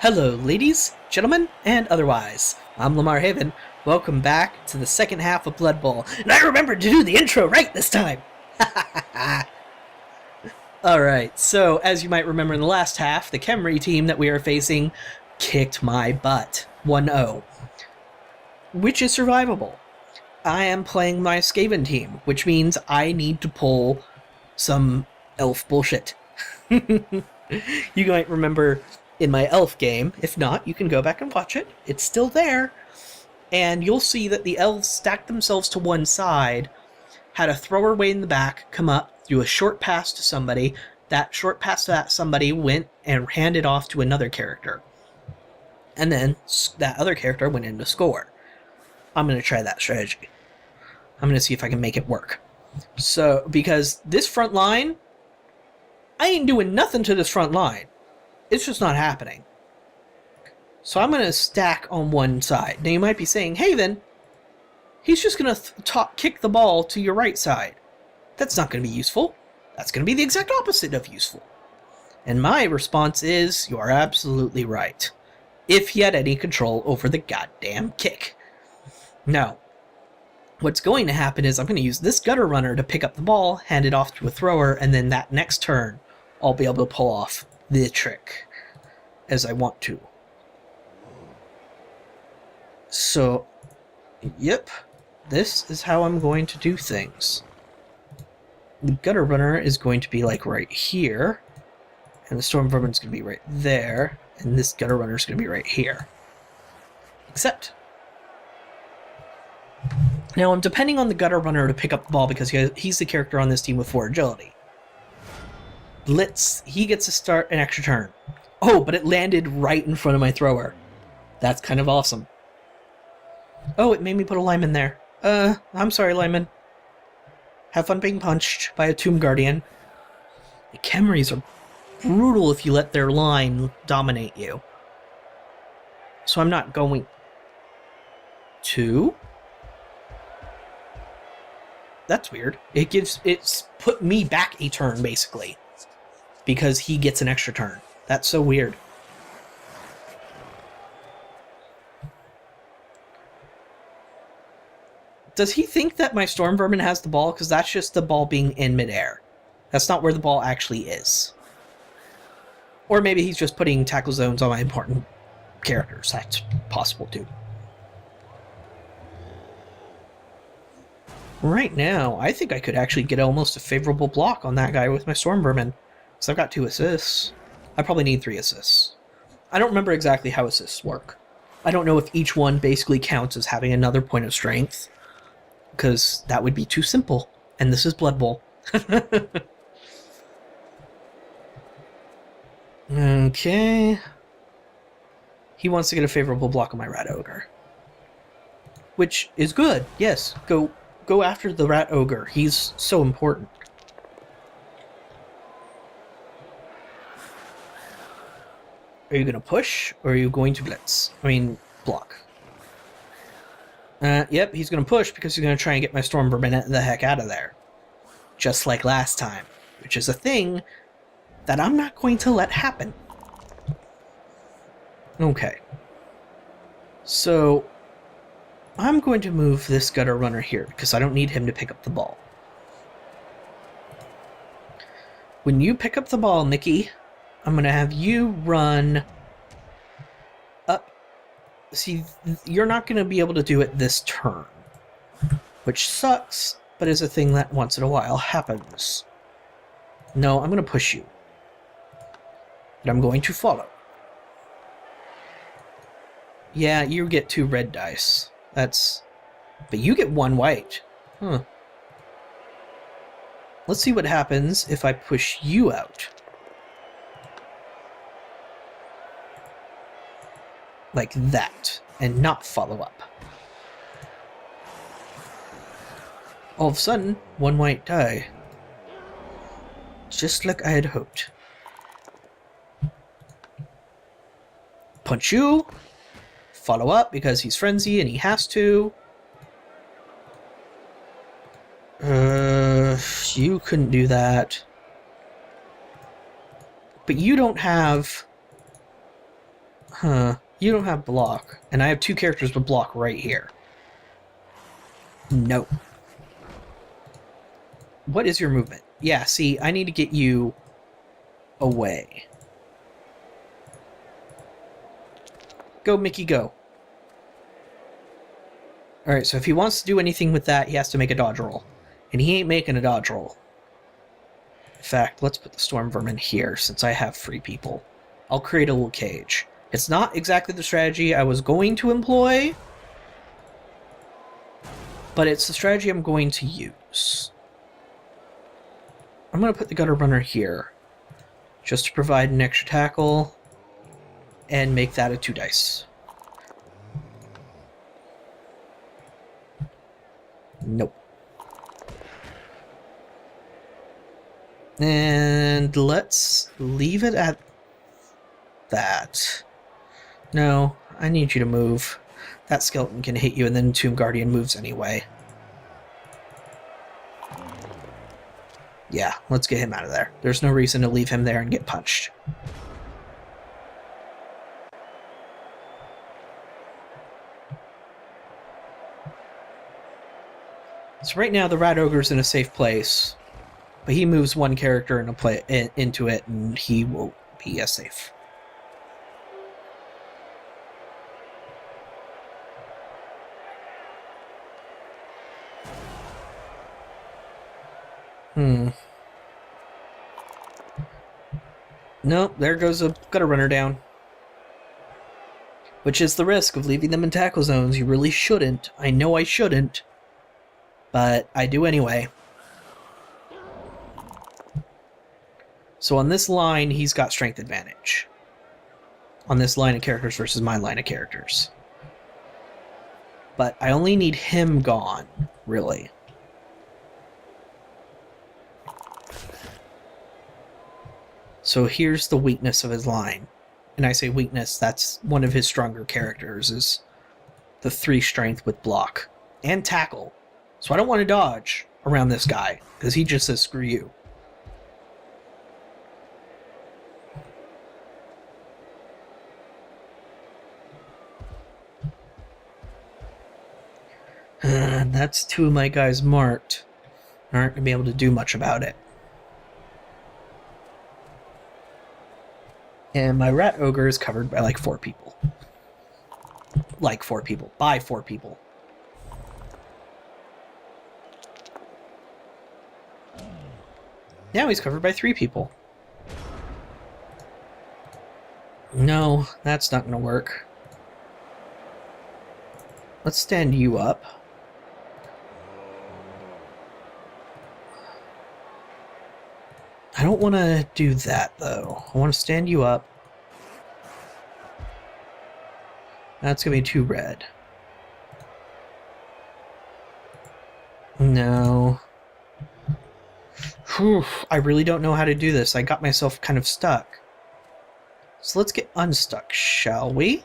Hello, ladies, gentlemen, and otherwise. I'm Lamar Haven. Welcome back to the second half of Blood Bowl. And I remembered to do the intro right this time! Alright, so as you might remember in the last half, the Khemri team that we are facing kicked my butt. 1-0. Which is survivable. I am playing my Skaven team, which means I need to pull some elf bullshit. You might remember in my elf game. If not, you can go back and watch it. It's still there. And you'll see that the elves stacked themselves to one side, had a thrower way in the back come up, threw a short pass to somebody. That short pass to that somebody went and handed off to another character. And then that other character went in to score. I'm going to try that strategy. I'm going to see if I can make it work. So, because this front line, I ain't doing nothing to this front line. It's just not happening. So I'm going to stack on one side. Now you might be saying, hey then, he's just going to kick the ball to your right side. That's not going to be useful. That's going to be the exact opposite of useful. And my response is, you are absolutely right. If he had any control over the goddamn kick. Now, what's going to happen is I'm going to use this gutter runner to pick up the ball, hand it off to a thrower, and then that next turn, I'll be able to pull off the trick as I want to. So, yep, this is how I'm going to do things. The gutter runner is going to be like right here, and the storm vermin's going to be right there, and this gutter runner is going to be right here. Except, now I'm depending on the gutter runner to pick up the ball because he's the character on this team with 4 agility. He gets to start an extra turn. Oh, but it landed right in front of my thrower. That's kind of awesome. Oh, it made me put a lineman there. I'm sorry, lineman. Have fun being punched by a Tomb Guardian. The Khemris are brutal if you let their line dominate you. So I'm not going to. That's weird. It's put me back a turn, basically. Because he gets an extra turn. That's so weird. Does he think that my Storm Vermin has the ball? Because that's just the ball being in midair. That's not where the ball actually is. Or maybe he's just putting tackle zones on my important characters. That's possible too. Right now, I think I could actually get almost a favorable block on that guy with my Storm Vermin. Because I've got 2 assists. I probably need 3 assists. I don't remember exactly how assists work. I don't know if each one basically counts as having another point of strength. Because that would be too simple. And this is Blood Bowl. Okay. He wants to get a favorable block on my Rat Ogre. Which is good. Yes, go after the Rat Ogre. He's so important. Are you going to push, or are you going to blitz? I mean, block. Yep, he's going to push because he's going to try and get my Storm Vermin the heck out of there. Just like last time. Which is a thing that I'm not going to let happen. Okay. So, I'm going to move this gutter runner here because I don't need him to pick up the ball. When you pick up the ball, Nikki, I'm going to have you run up. See, you're not going to be able to do it this turn, which sucks, but is a thing that once in a while happens. No, I'm going to push you. And I'm going to follow. Yeah, you get 2 red dice. But you get 1 white. Huh. Let's see what happens if I push you out. Like that, and not follow up. All of a sudden, 1 white die. Just like I had hoped. Punch you. Follow up because he's frenzy and he has to. You couldn't do that. But you don't have... Huh. You don't have block. And I have 2 characters with block right here. Nope. What is your movement? Yeah, see, I need to get you away. Go, Mickey, go. Alright, so if he wants to do anything with that, he has to make a dodge roll. And he ain't making a dodge roll. In fact, let's put the Storm Vermin here, since I have 3 people. I'll create a little cage. It's not exactly the strategy I was going to employ, but it's the strategy I'm going to use. I'm going to put the Gutter Runner here, just to provide an extra tackle, and make that a 2 dice. Nope. And let's leave it at that. No, I need you to move. That skeleton can hit you, and then Tomb Guardian moves anyway. Yeah, let's get him out of there. There's no reason to leave him there and get punched. So right now the Rat Ogre's in a safe place, but he moves 1 character into it, and he will be safe. Nope, there goes a Gutter Runner down. Which is the risk of leaving them in tackle zones. You really shouldn't. I know I shouldn't. But I do anyway. So on this line, he's got strength advantage. On this line of characters versus my line of characters. But I only need him gone, really. So here's the weakness of his line. And I say weakness, that's one of his stronger characters, is the 3 strength with block. And tackle. So I don't want to dodge around this guy, because he just says screw you. And that's 2 of my guys marked. Aren't going to be able to do much about it. And my Rat Ogre is covered by like 4 people. Like 4 people. By 4 people. Now he's covered by 3 people. No, that's not going to work. Let's stand you up. I don't want to do that, though. I want to stand you up. That's going to be 2 red. No. Whew, I really don't know how to do this. I got myself kind of stuck. So let's get unstuck, shall we?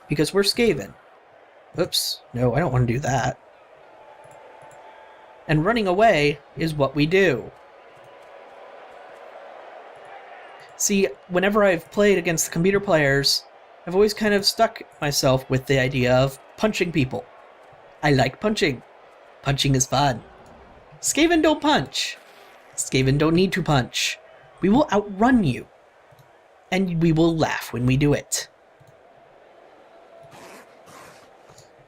Because we're Skaven. Oops. No, I don't want to do that. And running away is what we do. See, whenever I've played against the computer players, I've always kind of stuck myself with the idea of punching people. I like punching. Punching is fun. Skaven don't punch. Skaven don't need to punch. We will outrun you. And we will laugh when we do it.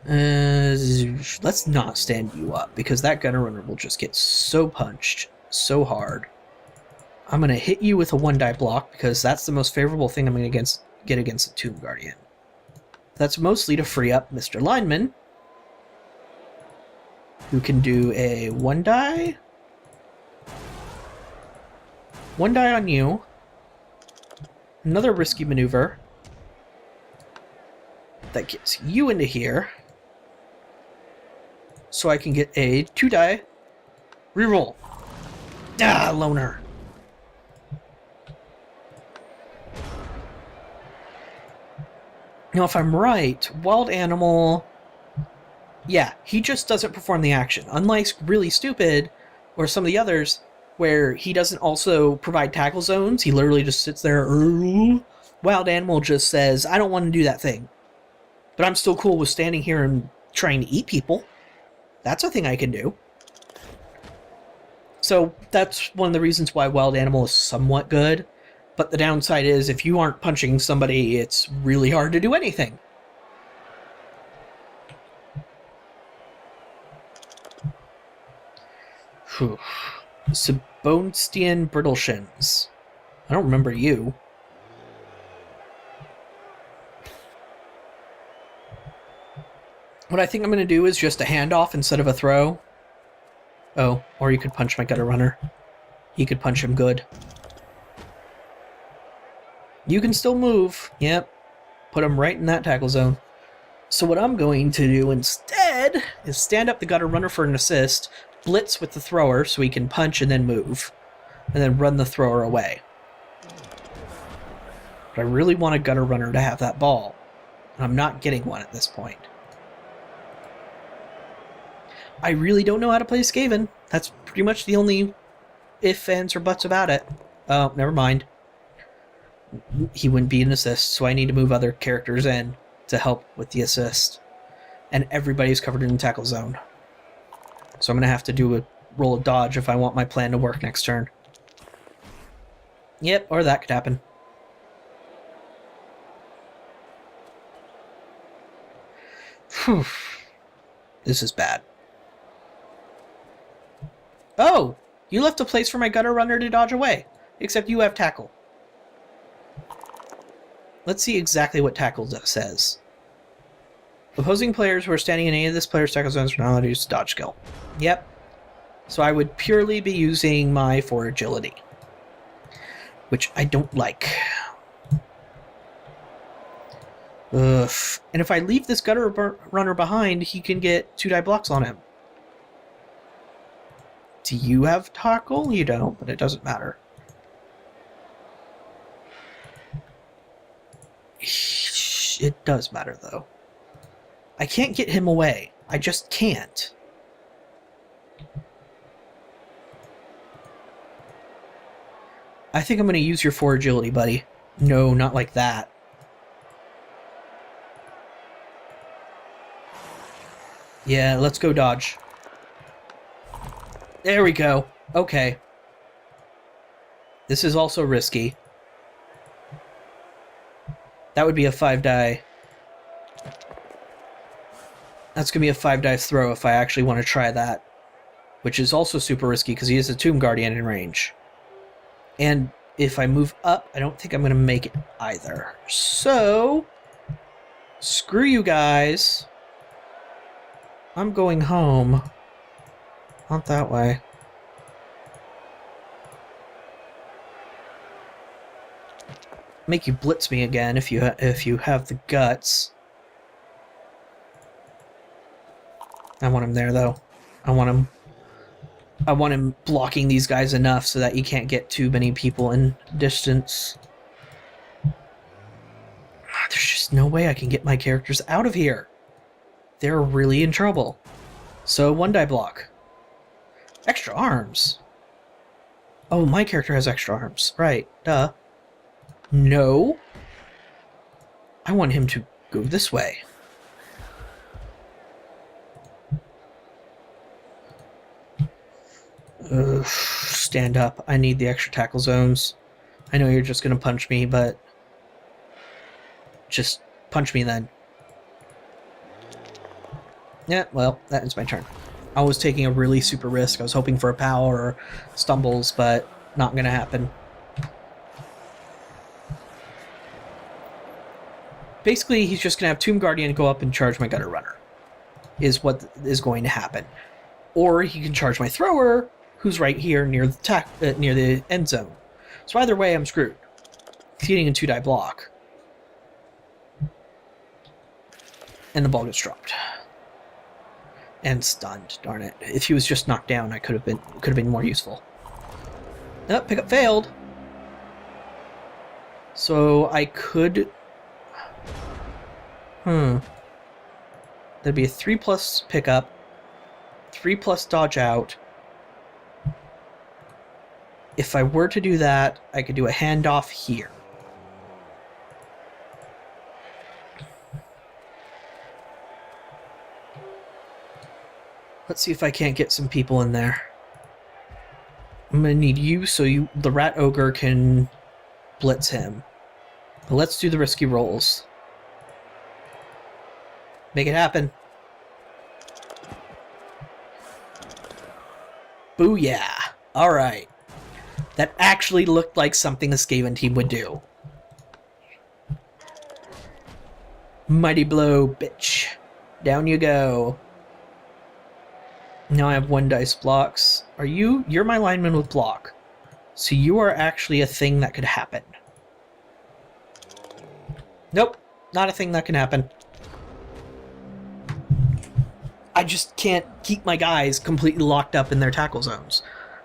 Let's not stand you up, because that Gunner Runner will just get so punched so hard. I'm going to hit you with a 1-die block, because that's the most favorable thing I'm going to get against a Tomb Guardian. That's mostly to free up Mr. Lineman, who can do a 1-die. 1-die on you. Another risky maneuver. That gets you into here. So I can get a 2-die reroll. Ah, loner. Now, if I'm right, Wild Animal... Yeah, he just doesn't perform the action. Unlike Really Stupid, or some of the others, where he doesn't also provide tackle zones, he literally just sits there, while Wild Animal just says, I don't want to do that thing. But I'm still cool with standing here and trying to eat people. That's a thing I can do. So that's one of the reasons why Wild Animal is somewhat good. But the downside is, if you aren't punching somebody, it's really hard to do anything. Sebonstian Brittleshins. I don't remember you. What I think I'm going to do is just a handoff instead of a throw. Oh, or you could punch my gutter runner. He could punch him good. You can still move. Yep. Put him right in that tackle zone. So what I'm going to do instead is stand up the gutter runner for an assist, blitz with the thrower so he can punch and then move, and then run the thrower away. But I really want a gutter runner to have that ball, and I'm not getting one at this point. I really don't know how to play Skaven. That's pretty much the only ifs, ands, or buts about it. Oh, never mind. He wouldn't be an assist, so I need to move other characters in to help with the assist. And everybody's covered in the tackle zone. So I'm going to have to do a roll of dodge if I want my plan to work next turn. Yep, or that could happen. Whew. This is bad. Oh! You left a place for my gutter runner to dodge away. Except you have tackle. Let's see exactly what tackle says. Opposing players who are standing in any of this player's tackle zones are not allowed to use dodge skill. Yep. So I would purely be using my 4 agility. Which I don't like. Ugh. And if I leave this gutter runner behind, he can get 2-die blocks on him. Do you have tackle? You don't, but it doesn't matter. It does matter, though. I can't get him away. I just can't. I think I'm going to use your 4 agility, buddy. No, not like that. Yeah, let's go dodge. There we go. Okay. This is also risky. That would be a 5-die. That's going to be a 5-die throw if I actually want to try that. Which is also super risky because he is a Tomb Guardian in range. And if I move up, I don't think I'm going to make it either. So, screw you guys. I'm going home. Not that way. Make you blitz me again if you have the guts. I want him there though. I want him blocking these guys enough so that you can't get too many people in distance. There's just no way I can get my characters out of here. They're really in trouble. So 1-die block. Extra arms. Oh, my character has extra arms. Right, duh. No. I want him to go this way. Stand up. I need the extra tackle zones. I know you're just going to punch me, but just punch me then. Yeah, well, that ends my turn. I was taking a really super risk. I was hoping for a power or stumbles, but not going to happen. Basically, he's just going to have Tomb Guardian go up and charge my Gutter Runner, is what is going to happen. Or he can charge my Thrower, who's right here near the end zone. So either way, I'm screwed. He's getting a 2-die block. And the ball gets dropped. And stunned, darn it. If he was just knocked down, I could have been more useful. Nope, pickup failed. So I could... That'd be a 3+ pickup, 3+ dodge out. If I were to do that, I could do a handoff here. Let's see if I can't get some people in there. I'm gonna need you so the rat ogre can blitz him. But let's do the risky rolls. Make it happen. Booyah! Alright. That actually looked like something a Skaven team would do. Mighty blow, bitch. Down you go. Now I have 1 dice blocks. You're my lineman with block. So you are actually a thing that could happen. Nope, not a thing that can happen. I just can't keep my guys completely locked up in their tackle zones.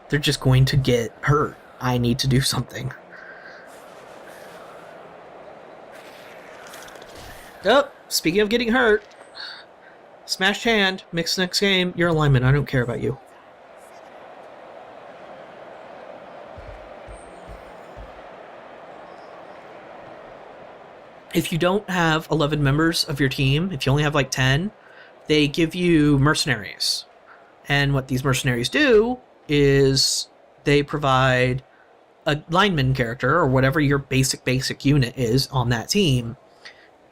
They're just going to get hurt. I need to do something. Oh, speaking of getting hurt. Smashed hand, mixed next game. You're a lineman, I don't care about you. If you don't have 11 members of your team, if you only have like 10, they give you mercenaries. And what these mercenaries do is they provide a lineman character or whatever your basic unit is on that team,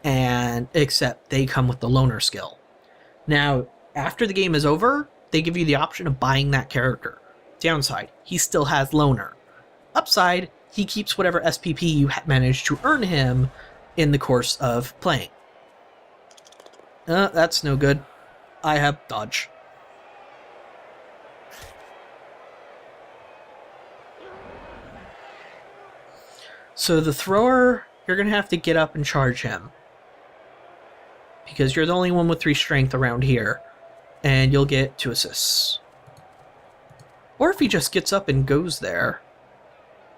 and except they come with the loner skill. Now, after the game is over, they give you the option of buying that character. Downside, he still has loner. Upside, he keeps whatever SPP you managed to earn him in the course of playing. That's no good. I have dodge. So the thrower, you're going to have to get up and charge him. Because you're the only one with 3 strength around here. And you'll get 2 assists. Or if he just gets up and goes there,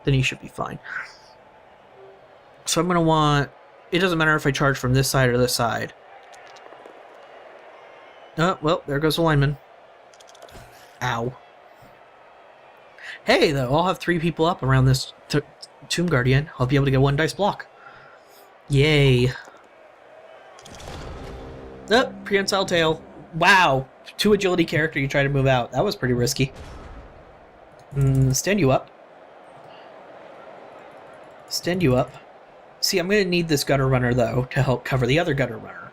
then he should be fine. So I'm going to want... It doesn't matter if I charge from this side or this side. Oh, well, there goes the lineman. Ow. Hey, though, I'll have 3 people up around this Tomb Guardian. I'll be able to get 1 dice block. Yay. Oh, prehensile tail. Wow. 2 agility character you try to move out. That was pretty risky. Stand you up. Stand you up. See, I'm going to need this gutter runner, though, to help cover the other gutter runner.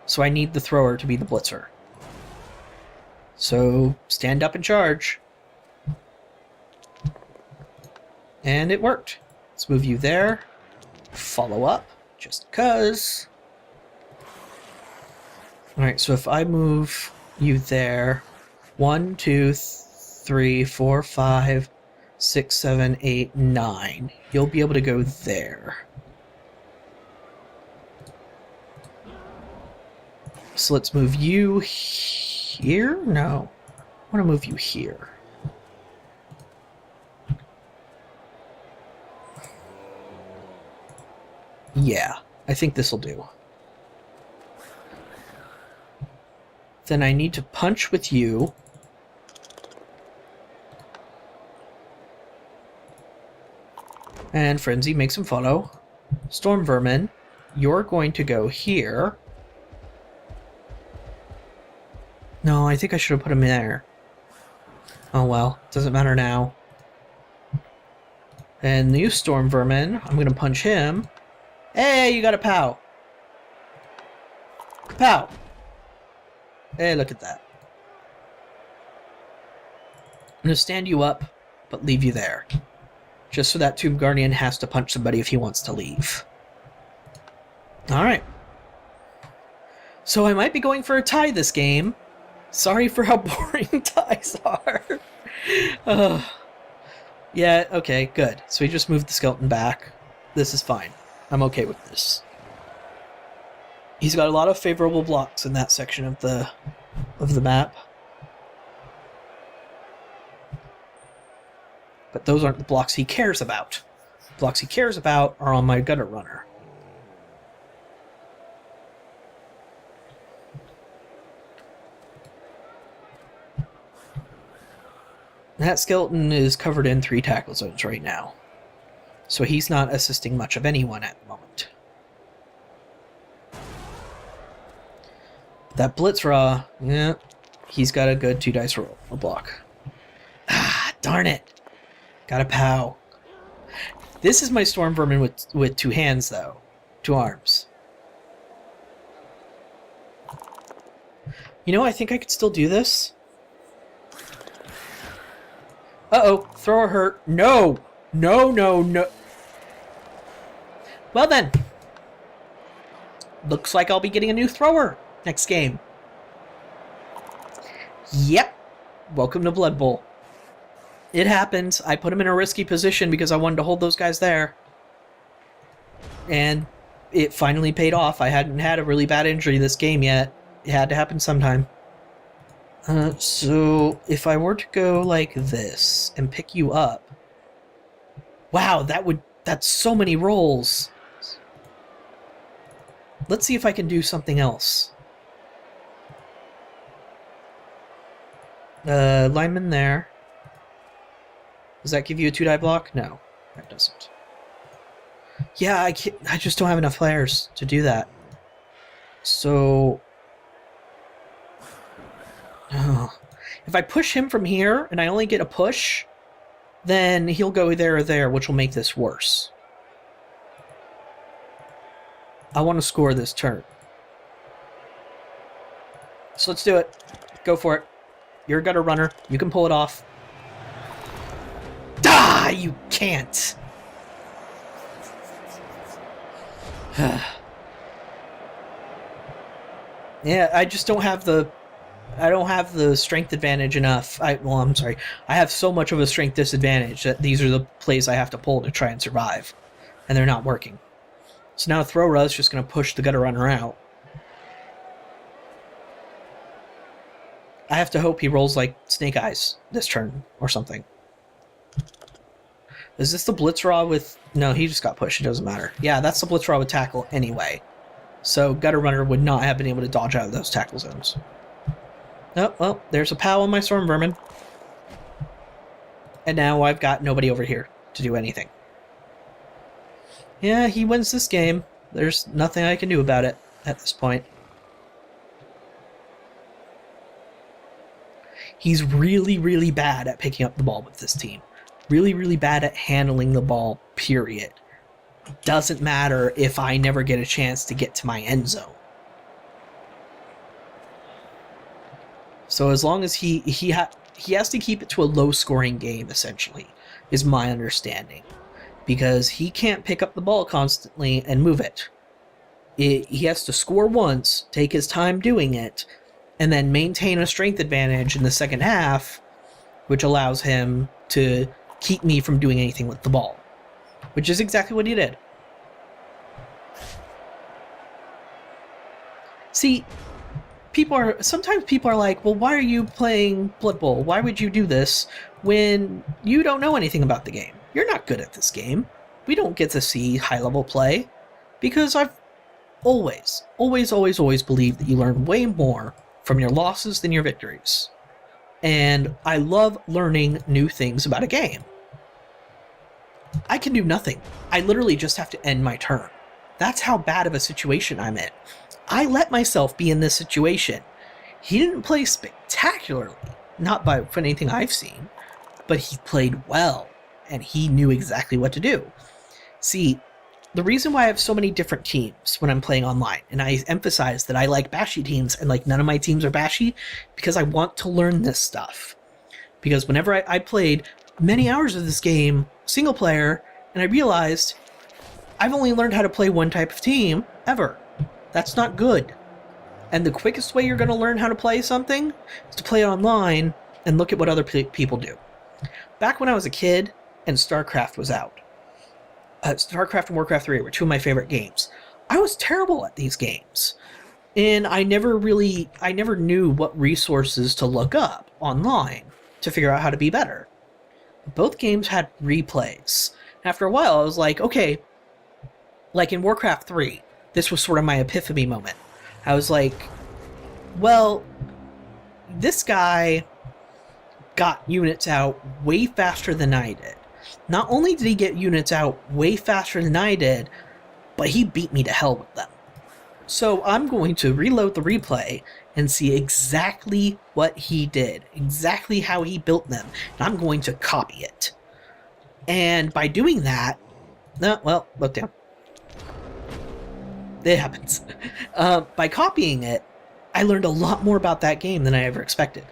So I need the thrower to be the blitzer. So, stand up and charge. And it worked. Let's move you there. Follow up, just cuz. Alright, so if I move you there, 1, 2, 3, 4, 5, 6, 7, 8, 9. You'll be able to go there. So let's move you here? No. I want to move you here. Yeah, I think this will do. Then I need to punch with you. And Frenzy makes him follow. Storm Vermin, you're going to go here. No, I think I should have put him there. Oh well, doesn't matter now. And you Storm Vermin, I'm going to punch him. Hey, you got a pow. Pow. Hey, look at that. I'm going to stand you up, but leave you there. Just so that Tomb Guardian has to punch somebody if he wants to leave. Alright. So I might be going for a tie this game. Sorry for how boring ties are. Yeah, okay, good. So we just moved the skeleton back. This is fine. I'm okay with this. He's got a lot of favorable blocks in that section of the map. But those aren't the blocks he cares about. The blocks he cares about are on my gutter runner. That skeleton is covered in 3 tackle zones right now. So he's not assisting much of anyone at the moment. That Blitz Raw, yeah, He's got a good 2 dice roll. A block. Ah, darn it. Got a POW. This is my Storm Vermin with 2 hands, though. 2 arms. You know, I think I could still do this. Uh-oh. Thrower hurt. No! No, no, no. Well then. Looks like I'll be getting a new thrower next game. Yep. Welcome to Blood Bowl. It happened. I put him in a risky position because I wanted to hold those guys there. And it finally paid off. I hadn't had a really bad injury this game yet. It had to happen sometime. So if I were to go like this and pick you up... Wow, that's so many rolls. Let's see if I can do something else. Lineman there. Does that give you a 2-die block? No, that doesn't. Yeah, I just don't have enough players to do that. So... Oh. If I push him from here, and I only get a push, then he'll go there or there, which will make this worse. I want to score this turn. So let's do it. Go for it. You're a gutter runner. You can pull it off. Ah, you can't. Yeah, I just don't have the... I don't have the strength advantage enough. I'm sorry. I have so much of a strength disadvantage that these are the plays I have to pull to try and survive. And they're not working. So now Thrower is just going to push the gutter runner out. I have to hope he rolls like Snake Eyes this turn or something. Is this the Blitz-Raw with... No, he just got pushed. It doesn't matter. Yeah, that's the Blitz-Raw with tackle anyway. So gutter runner would not have been able to dodge out of those tackle zones. Oh, well, there's a POW on my Storm Vermin. And now I've got nobody over here to do anything. Yeah, he wins this game. There's nothing I can do about it at this point. He's really, really bad at picking up the ball with this team. Really, really bad at handling the ball, period. Doesn't matter if I never get a chance to get to my end zone. So as long as he has to keep it to a low-scoring game, essentially, is my understanding. Because he can't pick up the ball constantly and move it. He has to score once, take his time doing it, and then maintain a strength advantage in the second half, which allows him to keep me from doing anything with the ball. Which is exactly what he did. See... Sometimes people are like, well, why are you playing Blood Bowl? Why would you do this when you don't know anything about the game? You're not good at this game. We don't get to see high-level play. Because I've always believed that you learn way more from your losses than your victories. And I love learning new things about a game. I can do nothing. I literally just have to end my turn. That's how bad of a situation I'm in. I let myself be in this situation. He didn't play spectacularly, not by anything I've seen, but he played well, and he knew exactly what to do. See, the reason why I have so many different teams when I'm playing online, and I emphasize that I like bashy teams, and like none of my teams are bashy, because I want to learn this stuff. Because whenever I played many hours of this game, single player, and I realized I've only learned how to play one type of team, ever. That's not good. And the quickest way you're going to learn how to play something is to play it online and look at what other people do. Back when I was a kid and StarCraft was out, StarCraft and Warcraft 3 were two of my favorite games. I was terrible at these games. And I never knew what resources to look up online to figure out how to be better. Both games had replays. After a while, I was like, okay, like in Warcraft 3, this was sort of my epiphany moment. I was like, well, this guy got units out way faster than I did. Not only did he get units out way faster than I did, but he beat me to hell with them. So I'm going to reload the replay and see exactly what he did, exactly how he built them, and I'm going to copy it. And by doing that, no, well, look down. It happens. By copying it, I learned a lot more about that game than I ever expected.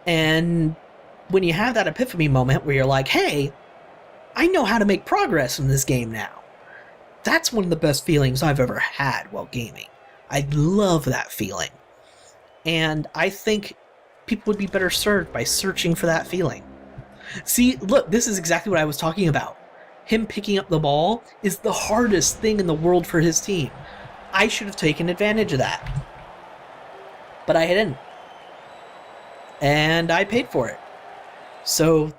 And when you have that epiphany moment where you're like, hey, I know how to make progress in this game now. That's one of the best feelings I've ever had while gaming. I love that feeling. And I think people would be better served by searching for that feeling. See, look, this is exactly what I was talking about. Him picking up the ball is the hardest thing in the world for his team. I should have taken advantage of that. But I didn't. And I paid for it. So,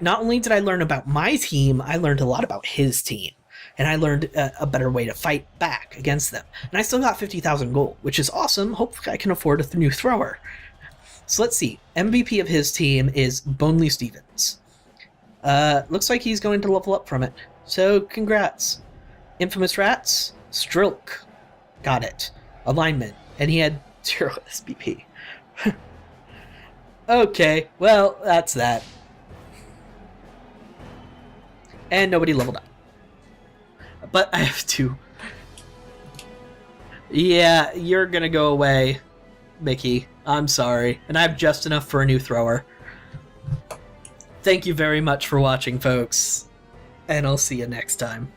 not only did I learn about my team, I learned a lot about his team. And I learned a better way to fight back against them. And I still got 50,000 gold, which is awesome. Hopefully I can afford a new thrower. So let's see. MVP of his team is Bonely Stevens. Looks like he's going to level up from it. So, congrats. Infamous Rats, Strilk. Got it. Alignment. And he had 0 SBP. Okay, well, that's that. And nobody leveled up. But I have to. Yeah, you're gonna go away, Mickey. I'm sorry. And I have just enough for a new thrower. Thank you very much for watching, folks. And I'll see you next time.